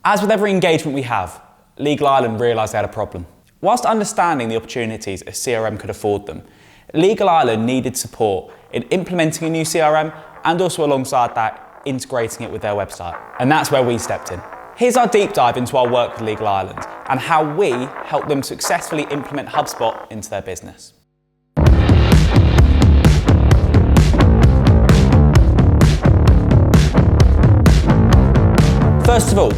As with every engagement we have, Legal Island realised they had a problem. Whilst understanding the opportunities a CRM could afford them, Legal Island needed support in implementing a new CRM and also alongside that, integrating it with their website. And that's where we stepped in. Here's our deep dive into our work with Legal Island and how we helped them successfully implement HubSpot into their business. First of all,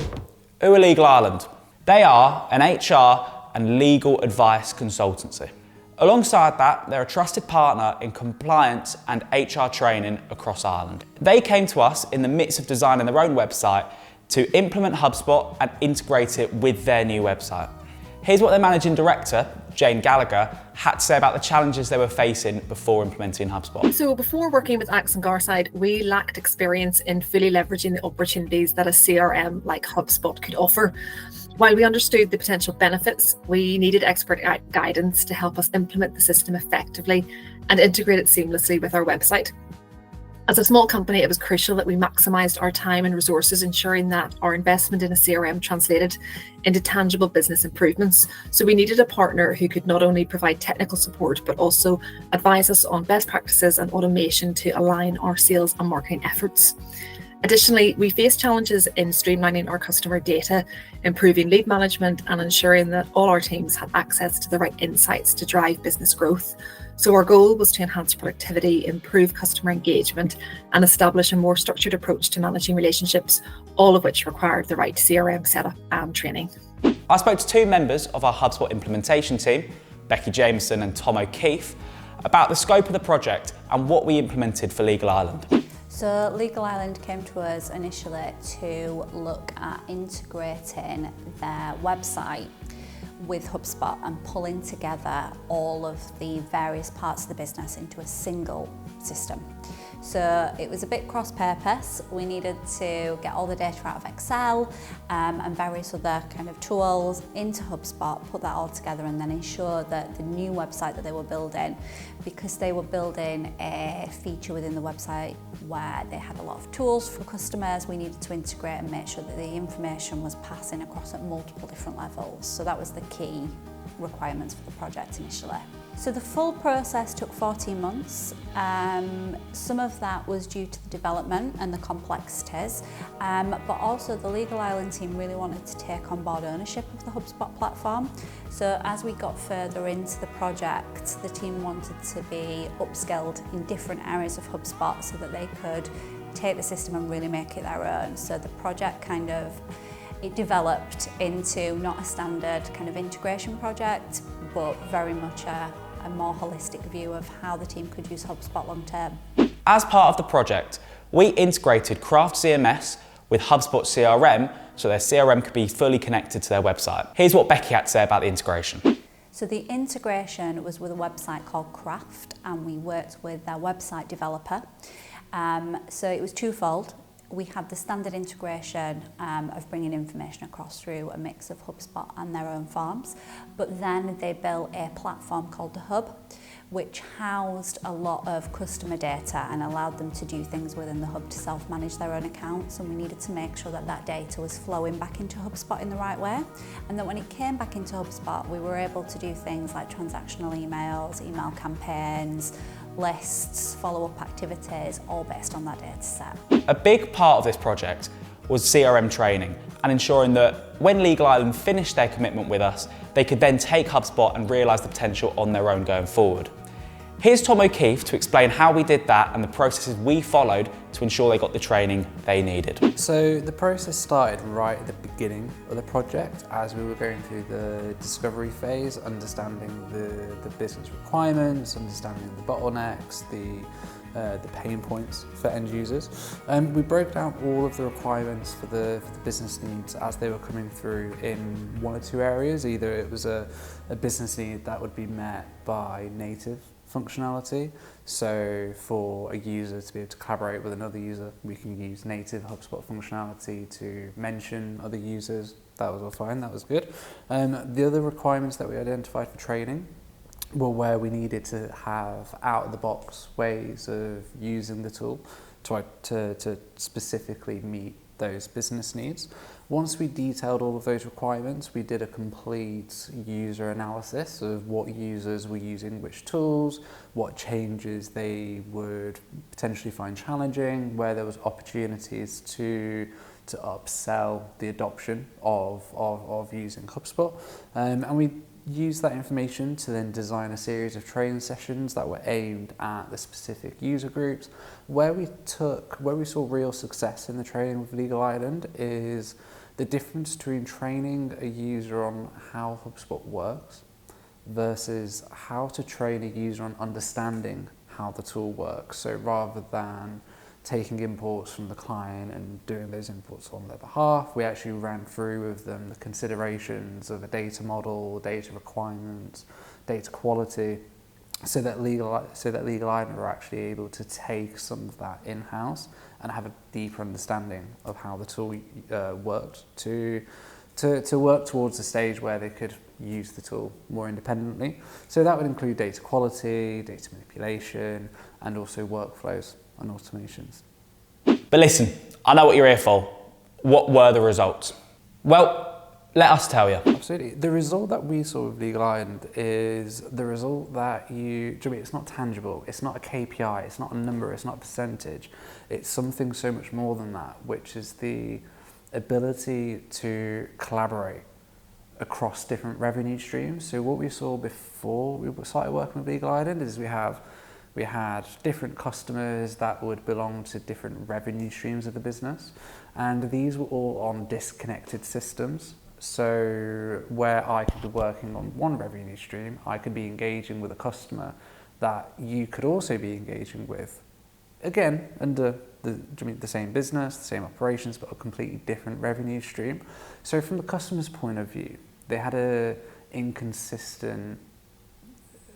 who are Legal Island? They are an HR and legal advice consultancy. Alongside that, they're a trusted partner in compliance and HR training across Ireland. They came to us in the midst of designing their own website to implement HubSpot and integrate it with their new website. Here's what their managing director, Jayne Gallagher, had to say about the challenges they were facing before implementing HubSpot. So before working with Axon Garside, we lacked experience in fully leveraging the opportunities that a CRM like HubSpot could offer. While we understood the potential benefits, we needed expert guidance to help us implement the system effectively and integrate it seamlessly with our website. As a small company, it was crucial that we maximised our time and resources, ensuring that our investment in a CRM translated into tangible business improvements. So we needed a partner who could not only provide technical support, but also advise us on best practices and automation to align our sales and marketing efforts. Additionally, we faced challenges in streamlining our customer data, improving lead management, and ensuring that all our teams had access to the right insights to drive business growth. So our goal was to enhance productivity, improve customer engagement, and establish a more structured approach to managing relationships, all of which required the right CRM setup and training. I spoke to two members of our HubSpot implementation team, Becky, Jamieson and Tom O'Keefe, about the scope of the project and what we implemented for Legal Island. So Legal Island came to us initially to look at integrating their website with HubSpot and pulling together all of the various parts of the business into a single system. So it was a bit cross-purpose. We needed to get all the data out of Excel and various other kind of tools into HubSpot, put that all together and then ensure that the new website that they were building, because they were building a feature within the website where they had a lot of tools for customers, we needed to integrate and make sure that the information was passing across at multiple different levels. So that was the key requirements for the project initially. So the full process took 14 months. Some of that was due to the development and the complexities, but also the Legal Island team really wanted to take on board ownership of the HubSpot platform. So as we got further into the project, the team wanted to be upskilled in different areas of HubSpot so that they could take the system and really make it their own. So the project it developed into not a standard kind of integration project, but very much a more holistic view of how the team could use HubSpot long term. As part of the project, we integrated Craft CMS with HubSpot CRM so their CRM could be fully connected to their website. Here's what Becky had to say about the integration. So the integration was with a website called Craft, and we worked with their website developer. So it was twofold. We had the standard integration of bringing information across through a mix of HubSpot and their own forms, but then they built a platform called the Hub, which housed a lot of customer data and allowed them to do things within the Hub to self-manage their own accounts, and we needed to make sure that that data was flowing back into HubSpot in the right way, and that when it came back into HubSpot, we were able to do things like transactional emails, email campaigns, lists, follow-up activities, all based on that data set. A big part of this project was CRM training and ensuring that when Legal Island finished their commitment with us, they could then take HubSpot and realise the potential on their own going forward. Here's Tom O'Keefe to explain how we did that and the processes we followed to ensure they got the training they needed. So the process started right at the beginning of the project as we were going through the discovery phase, understanding the business requirements, understanding the bottlenecks, the pain points for end users. We broke down all of the requirements for the business needs as they were coming through in one or two areas. Either it was a business need that would be met by native functionality. So for a user to be able to collaborate with another user, we can use native HubSpot functionality to mention other users. That was all fine, that was good. The other requirements that we identified for training were where we needed to have out-of-the-box ways of using the tool to specifically meet those business needs. Once we detailed all of those requirements, we did a complete user analysis of what users were using which tools, what changes they would potentially find challenging, where there was opportunities to upsell the adoption of using HubSpot. And we used that information to then design a series of training sessions that were aimed at the specific user groups. Where we saw real success in the training with Legal Island is the difference between training a user on how HubSpot works versus how to train a user on understanding how the tool works. So rather than taking imports from the client and doing those imports on their behalf, we actually ran through with them the considerations of a data model, data requirements, data quality, so that Legal Island are actually able to take some of that in-house and have a deeper understanding of how the tool worked to work towards a stage where they could use the tool more independently. So that would include data quality, data manipulation, and also workflows and automations. But listen, I know what you're here for. What were the results? Well, let us tell you. Absolutely. The result that we saw with Legal Island is the result that it's not tangible, it's not a KPI, it's not a number, it's not a percentage. It's something so much more than that, which is the ability to collaborate across different revenue streams. So what we saw before we started working with Legal Island is we had different customers that would belong to different revenue streams of the business, and these were all on disconnected systems. So where I could be working on one revenue stream, I could be engaging with a customer that you could also be engaging with, again, under the same business, the same operations, but a completely different revenue stream. So from the customer's point of view, they had a inconsistent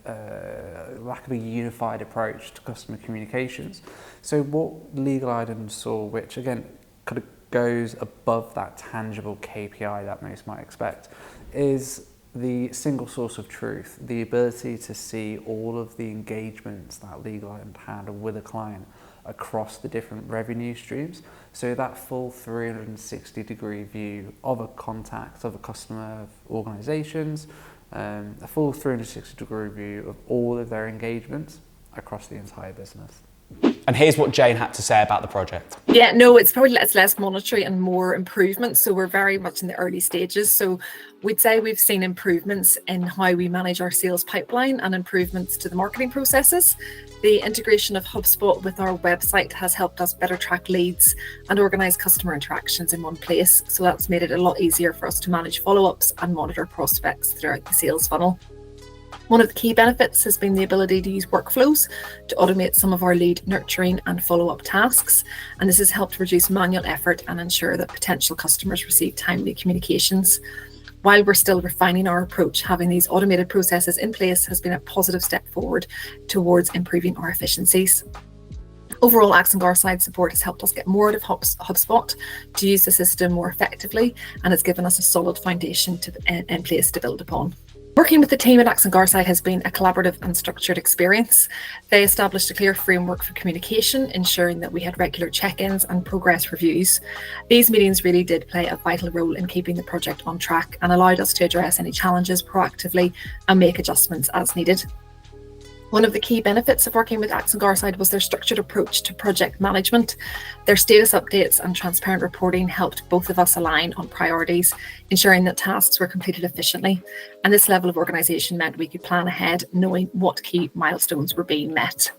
lack of a unified approach to customer communications. So what Legal Island saw, which again kind of goes above that tangible KPI that most might expect, is the single source of truth, the ability to see all of the engagements that Legal Island had with a client across the different revenue streams. So that full 360-degree view of a contact, of a customer, of organizations, a full 360-degree view of all of their engagements across the entire business. And here's what Jayne had to say about the project. Yeah, no, it's less monetary and more improvements. So we're very much in the early stages. So we'd say we've seen improvements in how we manage our sales pipeline and improvements to the marketing processes. The integration of HubSpot with our website has helped us better track leads and organize customer interactions in one place. So that's made it a lot easier for us to manage follow-ups and monitor prospects throughout the sales funnel. One of the key benefits has been the ability to use workflows to automate some of our lead nurturing and follow-up tasks. And this has helped reduce manual effort and ensure that potential customers receive timely communications. While we're still refining our approach, having these automated processes in place has been a positive step forward towards improving our efficiencies. Overall, Axon Garside support has helped us get more out of HubSpot to use the system more effectively, and has given us a solid foundation in place to build upon. Working with the team at Axon Garside has been a collaborative and structured experience. They established a clear framework for communication, ensuring that we had regular check-ins and progress reviews. These meetings really did play a vital role in keeping the project on track and allowed us to address any challenges proactively and make adjustments as needed. One of the key benefits of working with Axon Garside was their structured approach to project management. Their status updates and transparent reporting helped both of us align on priorities, ensuring that tasks were completed efficiently. And this level of organisation meant we could plan ahead, knowing what key milestones were being met.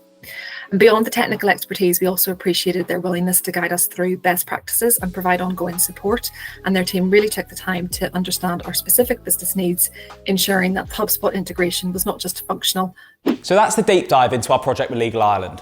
And beyond the technical expertise, we also appreciated their willingness to guide us through best practices and provide ongoing support. And their team really took the time to understand our specific business needs, ensuring that HubSpot integration was not just functional. So that's the deep dive into our project with Legal Island.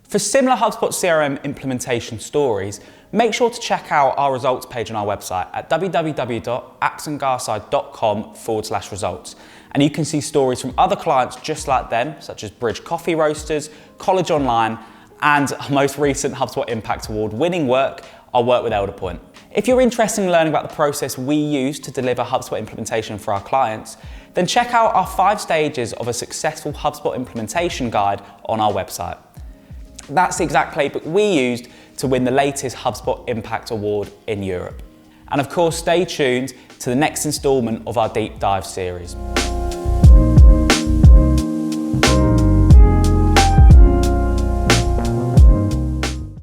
For similar HubSpot CRM implementation stories, make sure to check out our results page on our website at www.axongarside.com/results. And you can see stories from other clients just like them, such as Bridge Coffee Roasters, College Online, and our most recent HubSpot Impact Award winning work, our work with Elderpoint. If you're interested in learning about the process we use to deliver HubSpot implementation for our clients, then check out our 5 stages of a successful HubSpot implementation guide on our website. That's the exact playbook we used to win the latest HubSpot Impact Award in Europe. And of course, stay tuned to the next instalment of our deep dive series.